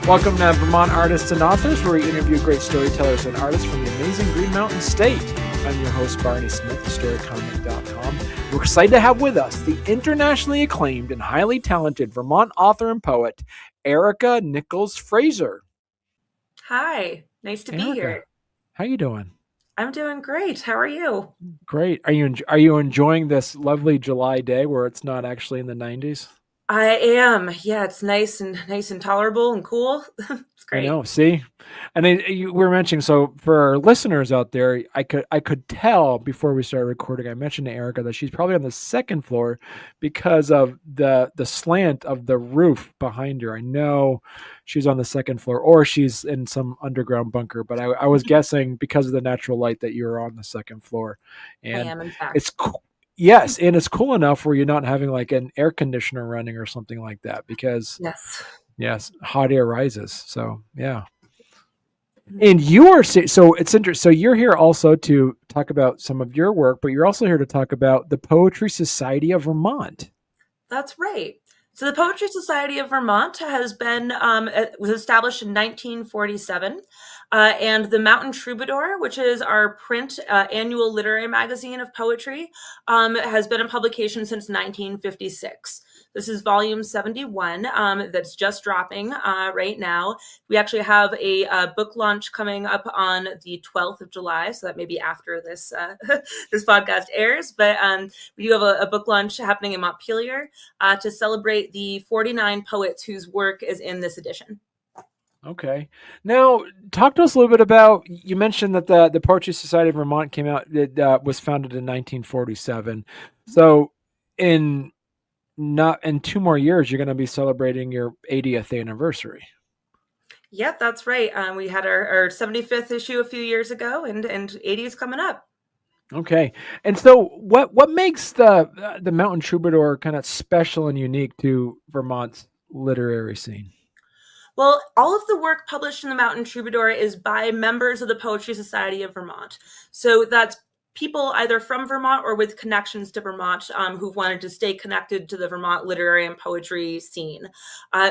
Welcome to Vermont Artists and Authors, where we interview great storytellers and artists from the amazing Green Mountain State. I'm your host, Barney Smith of Storycomic.com. We're excited to have with us the internationally acclaimed and highly talented Vermont author and poet, Erika Nichols-Frazer. Hi, nice to be here. How you doing? I'm doing great. How are you? Great. Are you enjoying this lovely July day where it's not actually in the 90s? I am. Yeah, it's nice and tolerable and cool. It's great. I know. See, and then we were mentioning. So for our listeners out there, I could tell before we started recording. I mentioned to Erika that she's probably on the second floor because of the slant of the roof behind her. I know she's on the second floor, or she's in some underground bunker. But I was guessing because of the natural light that you're on the second floor. And I am, in fact. It's cool. Yes, and it's cool enough where you're not having like an air conditioner running or something like that because yes, hot air rises. So yeah, and you are so it's interesting. So you're here also to talk about some of your work, but you're also here to talk about the Poetry Society of Vermont. That's right. So the Poetry Society of Vermont has been was established in 1947, and the Mountain Troubadour, which is our print annual literary magazine of poetry, has been in publication since 1956. This is volume 71 that's just dropping right now. We actually have a book launch coming up on the 12th of July, so that may be after this this podcast airs. But we do have a book launch happening in Montpelier to celebrate the 49 poets whose work is in this edition. Okay. Now, talk to us a little bit about, you mentioned that the Poetry Society of Vermont came out, it was founded in 1947. So in 2 more years, you're going to be celebrating your 80th anniversary. Yep, that's right. We had our 75th issue a few years ago, and 80 is coming up. Okay. And so what makes the Mountain Troubadour kind of special and unique to Vermont's literary scene? Well, all of the work published in the Mountain Troubadour is by members of the Poetry Society of Vermont. So that's people either from Vermont or with connections to Vermont who've wanted to stay connected to the Vermont literary and poetry scene.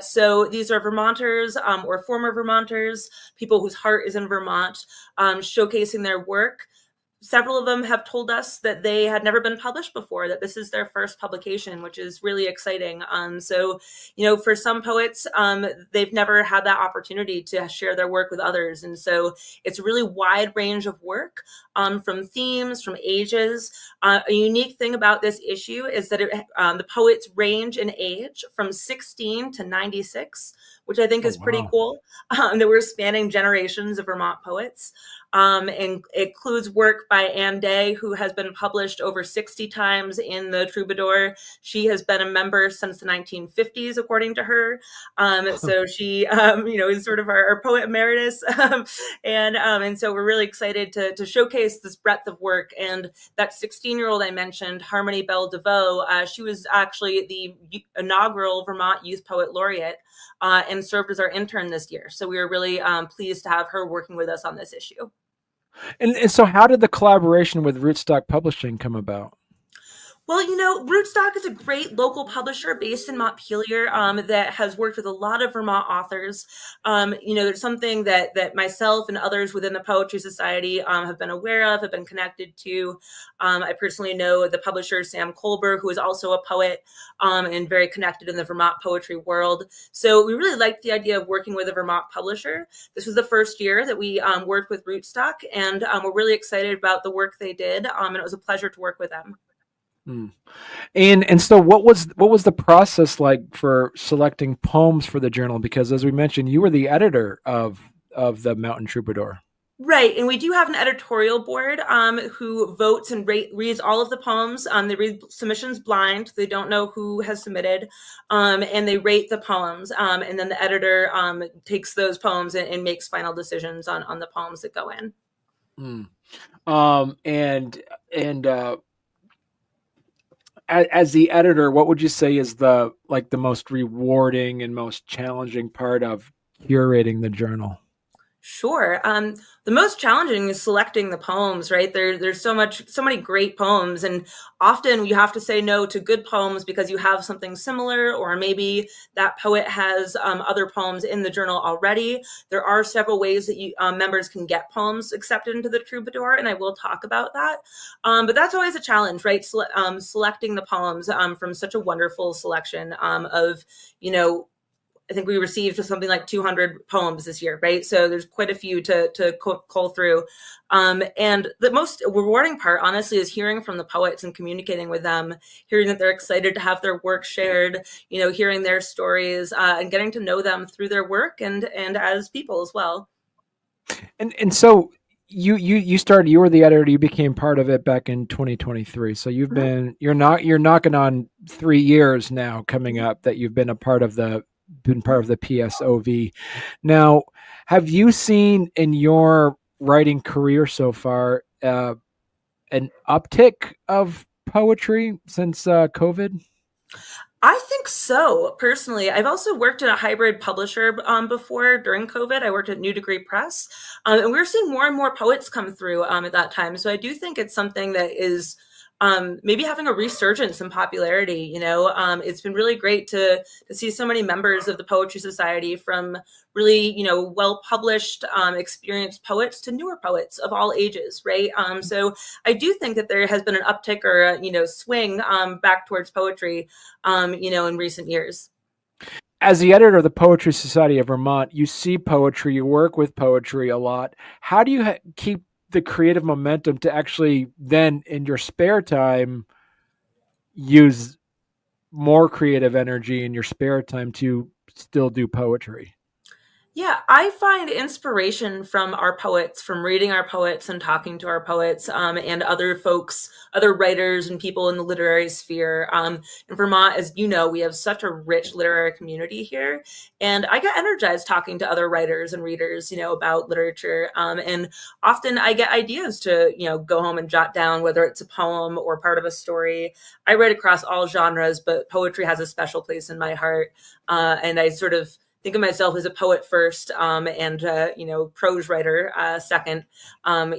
So these are Vermonters or former Vermonters, people whose heart is in Vermont, showcasing their work. Several of them have told us that they had never been published before, that this is their first publication, which is really exciting. So, for some poets, they've never had that opportunity to share their work with others. And so it's a really wide range of work from themes, from ages. A unique thing about this issue is that the poets range in age from 16 to 96, which I think is pretty cool, that we're spanning generations of Vermont poets. And it includes work by Ann Day, who has been published over 60 times in the Troubadour. She has been a member since the 1950s, according to her. So she, is sort of our poet emeritus. And so we're really excited to showcase this breadth of work. And that 16-year-old I mentioned, Harmony Bell DeVoe, she was actually the inaugural Vermont Youth Poet Laureate and served as our intern this year. So we were really pleased to have her working with us on this issue. And so how did the collaboration with Rootstock Publishing come about? Well, Rootstock is a great local publisher based in Montpelier that has worked with a lot of Vermont authors. There's something that myself and others within the Poetry Society have been aware of, have been connected to. I personally know the publisher, Sam Kolber, who is also a poet and very connected in the Vermont poetry world. So we really liked the idea of working with a Vermont publisher. This was the first year that we worked with Rootstock, and we're really excited about the work they did. And it was a pleasure to work with them. And so what was the process like for selecting poems for the journal? Because as we mentioned, you were the editor of the Mountain Troubadour. Right. And we do have an editorial board who votes and reads all of the poems. They read submissions blind. They don't know who has submitted. And they rate the poems. And then the editor takes those poems and makes final decisions on the poems that go in. As the editor, what would you say is the most rewarding and most challenging part of curating the journal? Sure. The most challenging is selecting the poems, right? There's so many great poems, and often you have to say no to good poems because you have something similar, or maybe that poet has other poems in the journal already. There are several ways that members can get poems accepted into the Troubadour, and I will talk about that. But that's always a challenge, right? Selecting the poems from such a wonderful selection of, you know, I think we received something like 200 poems this year, right? So there's quite a few to cull through. And the most rewarding part, honestly, is hearing from the poets and communicating with them, hearing that they're excited to have their work shared, you know, hearing their stories and getting to know them through their work and as people as well. And so you started, you were the editor, you became part of it back in 2023. So you're knocking on 3 years now coming up that you've been been part of the PSOV. Now, have you seen in your writing career so far an uptick of poetry since COVID? I think so, personally. I've also worked in a hybrid publisher before during COVID. I worked at New Degree Press, and we were seeing more and more poets come through at that time. So I do think it's something that is maybe having a resurgence in popularity. You know, it's been really great to see so many members of the Poetry Society, from really, you know, well published, experienced poets to newer poets of all ages, right? So I do think that there has been an uptick or a, you know, swing back towards poetry, you know, in recent years. As the editor of the Poetry Society of Vermont, you see poetry, you work with poetry a lot. How do you keep the creative momentum to actually then, in your spare time, use more creative energy in your spare time to still do poetry? Yeah, I find inspiration from our poets, from reading our poets and talking to our poets, and other folks, other writers and people in the literary sphere. In Vermont, as you know, we have such a rich literary community here, and I get energized talking to other writers and readers, you know, about literature. And often I get ideas to, you know, go home and jot down, whether it's a poem or part of a story. I write across all genres, but poetry has a special place in my heart, and I sort of think of myself as a poet first, and you know, prose writer second,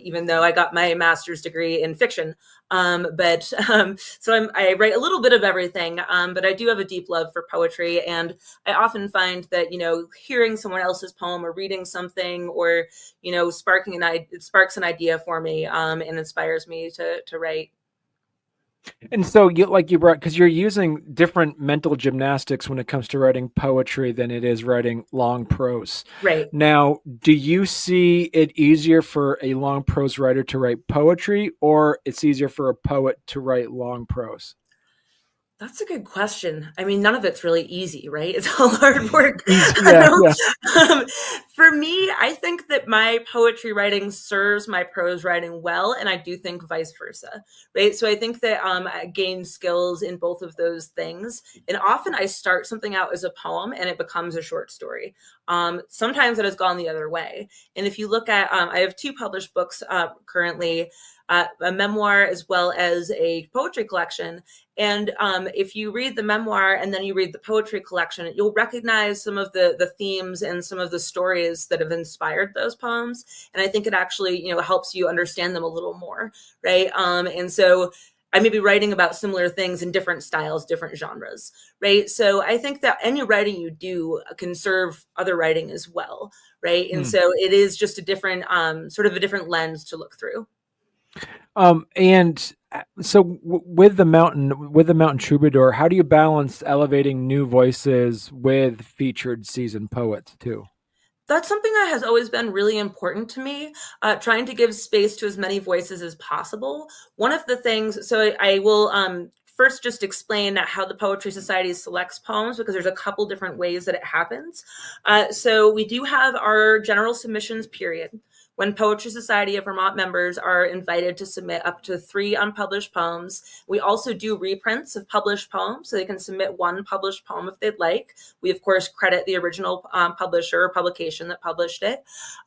even though I got my master's degree in fiction. But so I write a little bit of everything, but I do have a deep love for poetry, and I often find that, you know, hearing someone else's poem or reading something, or, you know, it sparks an idea for me, and inspires me to write. And so, you brought, because you're using different mental gymnastics when it comes to writing poetry than it is writing long prose. Right. Now, do you see it easier for a long prose writer to write poetry, or it's easier for a poet to write long prose? That's a good question. I mean, none of it's really easy, right? It's all hard work. Easy, yeah, yeah. Um, for me, I think that my poetry writing serves my prose writing well, and I do think vice versa, right? So I think that I gain skills in both of those things, and often I start something out as a poem and it becomes a short story. Sometimes it has gone the other way, and if you look at, I have two published books currently. A memoir as well as a poetry collection. And if you read the memoir and then you read the poetry collection, you'll recognize some of the themes and some of the stories that have inspired those poems. And I think it actually, you know, helps you understand them a little more, right? And so I may be writing about similar things in different styles, different genres, right? So I think that any writing you do can serve other writing as well, right? And Hmm. so it is just a different, sort of a different lens to look through. And so with the Mountain Troubadour, how do you balance elevating new voices with featured seasoned poets too? That's something that has always been really important to me, trying to give space to as many voices as possible. One of the things, so I will first just explain how the Poetry Society selects poems, because there's a couple different ways that it happens. So we do have our general submissions period, when Poetry Society of Vermont members are invited to submit up to 3 unpublished poems. We also do reprints of published poems, so they can submit 1 published poem if they'd like. We, of course, credit the original publisher or publication that published it.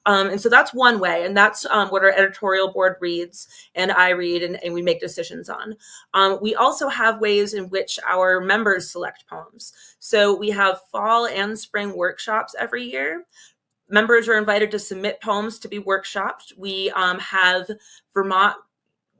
And so that's one way, and that's what our editorial board reads, and I read, and we make decisions on. We also have ways in which our members select poems. So we have fall and spring workshops every year. members are invited to submit poems to be workshopped. We have Vermont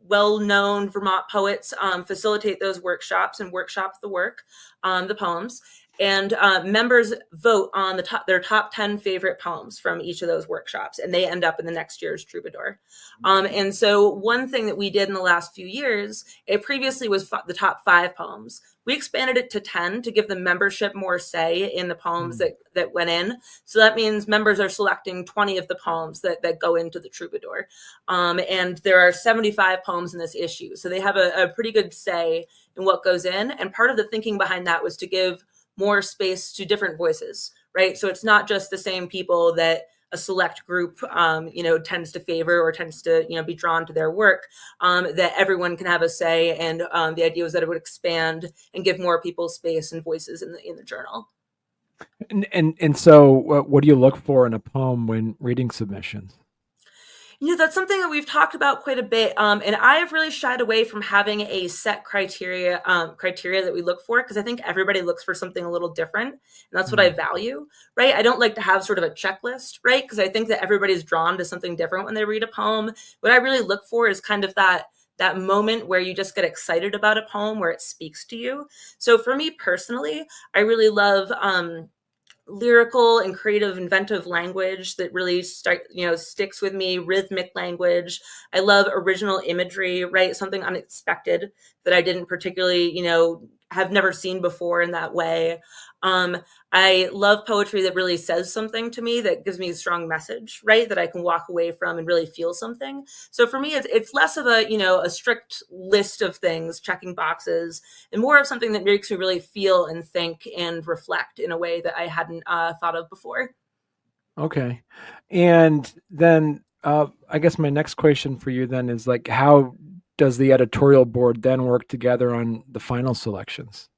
well-known Vermont poets facilitate those workshops and workshop the work, the poems. And members vote on their top 10 favorite poems from each of those workshops, and they end up in the next year's Troubadour. And so one thing that we did in the last few years, it previously was the top 5 poems. We expanded it to 10 to give the membership more say in the poems that went in. So that means members are selecting 20 of the poems that go into the Troubadour. And there are 75 poems in this issue. So they have a pretty good say in what goes in. And part of the thinking behind that was to give more space to different voices, right? So it's not just the same people that a select group, tends to favor or tends to, be drawn to their work, that everyone can have a say. And the idea was that it would expand and give more people space and voices in the journal. And so what do you look for in a poem when reading submissions? That's something that we've talked about quite a bit. And I have really shied away from having a set criteria that we look for, because I think everybody looks for something a little different. And that's what I value, right? I don't like to have sort of a checklist, right? Because I think that everybody's drawn to something different when they read a poem. What I really look for is kind of that moment where you just get excited about a poem, where it speaks to you. So for me personally, I really love lyrical and creative, inventive language that really sticks with me, rhythmic language. I love original imagery, right? Something unexpected that I didn't particularly, have never seen before in that way. I love poetry that really says something to me, that gives me a strong message, right? That I can walk away from and really feel something. So for me, it's less of a strict list of things, checking boxes, and more of something that makes me really feel and think and reflect in a way that I hadn't thought of before. Okay. And then I guess my next question for you then is, like, how does the editorial board then work together on the final selections?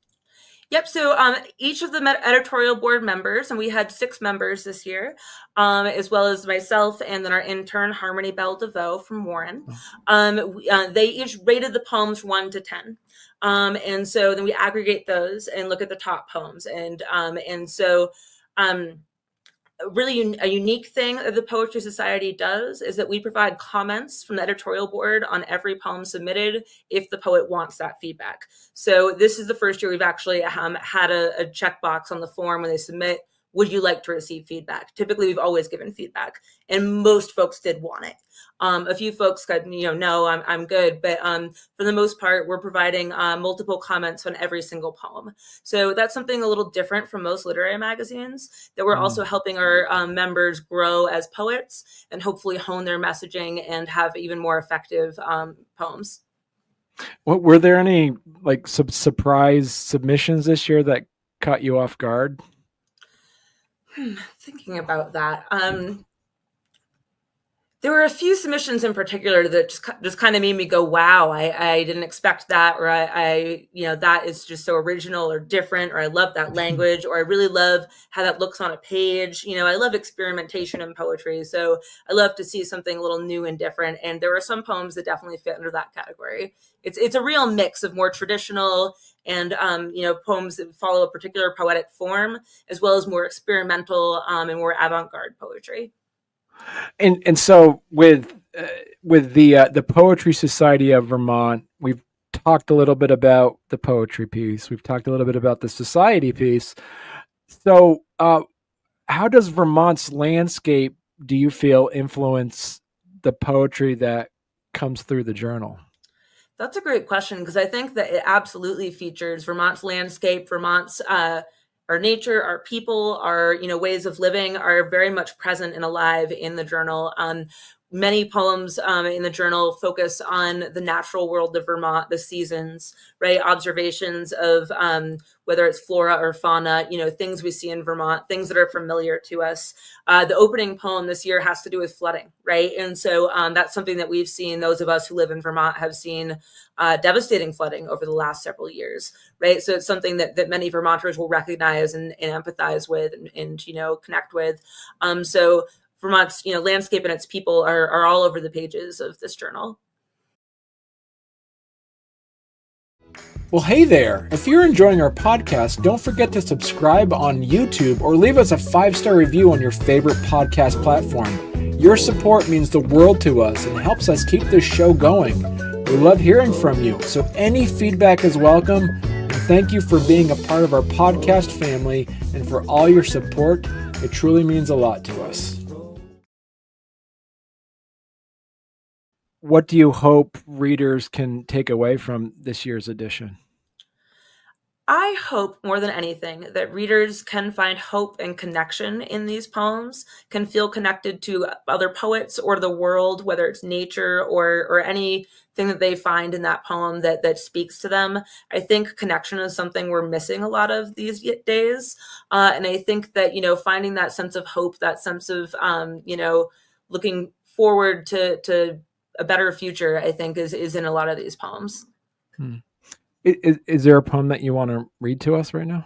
Yep. So each of the editorial board members, and we had 6 members this year, as well as myself and then our intern, Harmony Bell DeVoe from Warren. They each rated the poems 1 to 10. And so then we aggregate those and look at the top poems. And so really a unique thing that the Poetry Society does is that we provide comments from the editorial board on every poem submitted if the poet wants that feedback. So this is the first year we've actually had a checkbox on the form when they submit, would you like to receive feedback? Typically, we've always given feedback, and most folks did want it. A few folks said, no, I'm good. But for the most part, we're providing multiple comments on every single poem. So that's something a little different from most literary magazines, that we're also helping our members grow as poets and hopefully hone their messaging and have even more effective poems. What, were there any like surprise submissions this year that caught you off guard? Thinking about that. There were a few submissions in particular that just kind of made me go, wow, I didn't expect that, or I that is just so original or different, or I love that language, or I really love how that looks on a page. I love experimentation in poetry, so I love to see something a little new and different. And there are some poems that definitely fit under that category. It's a real mix of more traditional and poems that follow a particular poetic form, as well as more experimental and more avant-garde poetry. And so with the Poetry Society of Vermont, we've talked a little bit about the poetry piece. We've talked a little bit about the society piece. So how does Vermont's landscape, do you feel, influence the poetry that comes through the journal? That's a great question, because I think that it absolutely features Vermont's landscape, Vermont's our nature, our people, our ways of living are very much present and alive in the journal. Many poems in the journal focus on the natural world of Vermont, the seasons, right? Observations of whether it's flora or fauna, things we see in Vermont, things that are familiar to us. The opening poem this year has to do with flooding, right? And so that's something that we've seen. Those of us who live in Vermont have seen devastating flooding over the last several years, right? So it's something that many Vermonters will recognize and empathize with and connect with. So Vermont's landscape and its people are all over the pages of this journal. Well, hey there. If you're enjoying our podcast, don't forget to subscribe on YouTube or leave us a 5-star review on your favorite podcast platform. Your support means the world to us and helps us keep this show going. We love hearing from you, so any feedback is welcome. And thank you for being a part of our podcast family and for all your support. It truly means a lot to us. What do you hope readers can take away from this year's edition? I hope more than anything that readers can find hope and connection in these poems, can feel connected to other poets or the world, whether it's nature or anything that they find in that poem that speaks to them. I think connection is something we're missing a lot of these days. And I think that, finding that sense of hope, that sense of, looking forward to a better future, I think is in a lot of these poems. Is there a poem that you want to read to us right now?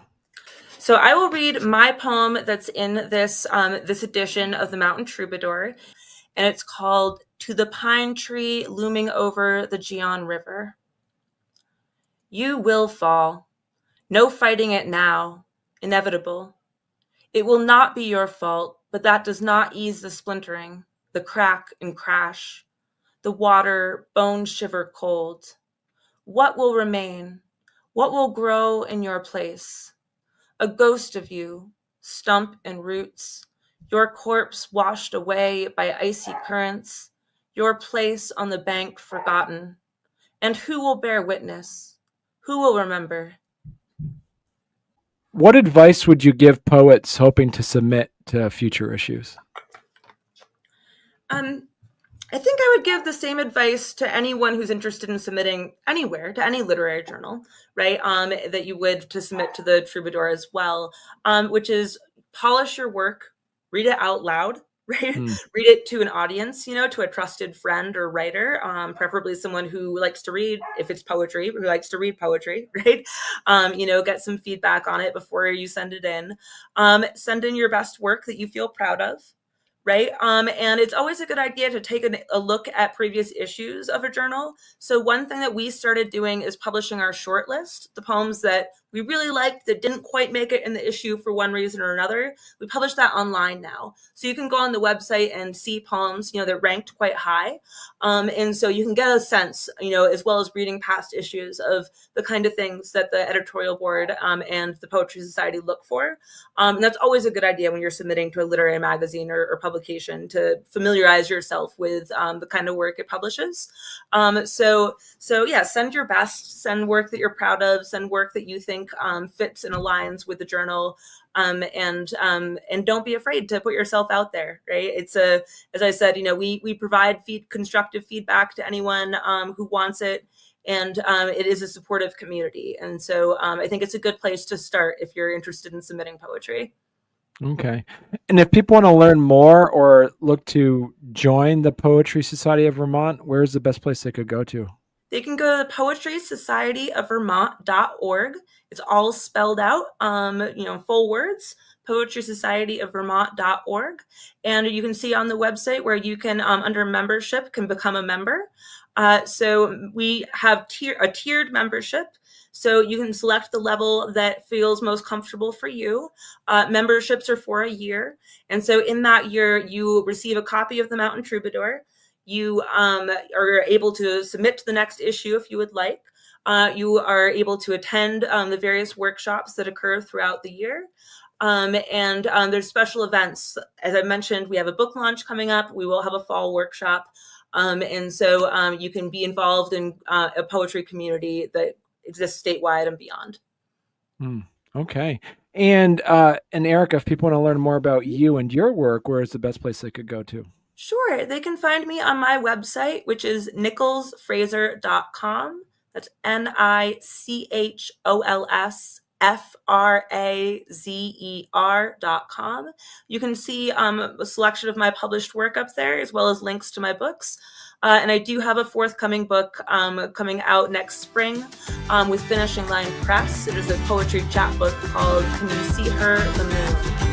So I will read my poem that's in this edition of the Mountain Troubadour, and it's called "To the Pine Tree Looming Over the Gion River." You will fall. No fighting it now. Inevitable. It will not be your fault, but that does not ease the splintering, the crack and crash, the water bone shiver cold. What will remain? What will grow in your place? A ghost of you, stump and roots, your corpse washed away by icy currents, your place on the bank forgotten. And who will bear witness? Who will remember? What advice would you give poets hoping to submit to future issues? I think I would give the same advice to anyone who's interested in submitting anywhere, to any literary journal, right? That you would to submit to the Troubadour as well, which is polish your work, read it out loud, right? Read it to an audience, to a trusted friend or writer, preferably someone who likes to read, if it's poetry, who likes to read poetry, right? Get some feedback on it before you send it in. Send in your best work that you feel proud of. Right. And it's always a good idea to take a look at previous issues of a journal. So one thing that we started doing is publishing our short list, the poems that we really liked that didn't quite make it in the issue for one reason or another. We publish that online now. So you can go on the website and see poems, that ranked quite high. And so you can get a sense, as well as reading past issues of the kind of things that the editorial board and the Poetry Society look for. And that's always a good idea when you're submitting to a literary magazine or publication, to familiarize yourself with the kind of work it publishes. So yeah, send your best, send work that you're proud of, send work that you think fits and aligns with the journal, and don't be afraid to put yourself out there. Right? It's as I said, we provide constructive feedback to anyone who wants it, and it is a supportive community. And so I think it's a good place to start if you're interested in submitting poetry. Okay. And if people want to learn more or look to join the Poetry Society of Vermont, where's the best place they could go to? They can go to poetrysocietyofvermont.org. It's all spelled out, full words, poetrysocietyofvermont.org. And you can see on the website where you can, under membership, can become a member. So we have a tiered membership. So you can select the level that feels most comfortable for you. Memberships are for a year. And so in that year, you receive a copy of the Mountain Troubadour. You are able to submit to the next issue if you would like. You are able to attend the various workshops that occur throughout the year. And there's special events. As I mentioned, we have a book launch coming up. We will have a fall workshop. And so you can be involved in a poetry community that exists statewide and beyond. Okay. And Erika, if people want to learn more about you and your work, where is the best place they could go to? Sure. They can find me on my website, which is Nichols-Frazer.com. That's NICHOLSFRAZER.com. You can see a selection of my published work up there, as well as links to my books. And I do have a forthcoming book coming out next spring with Finishing Line Press. It is a poetry chapbook called Can You See Her, the Moon?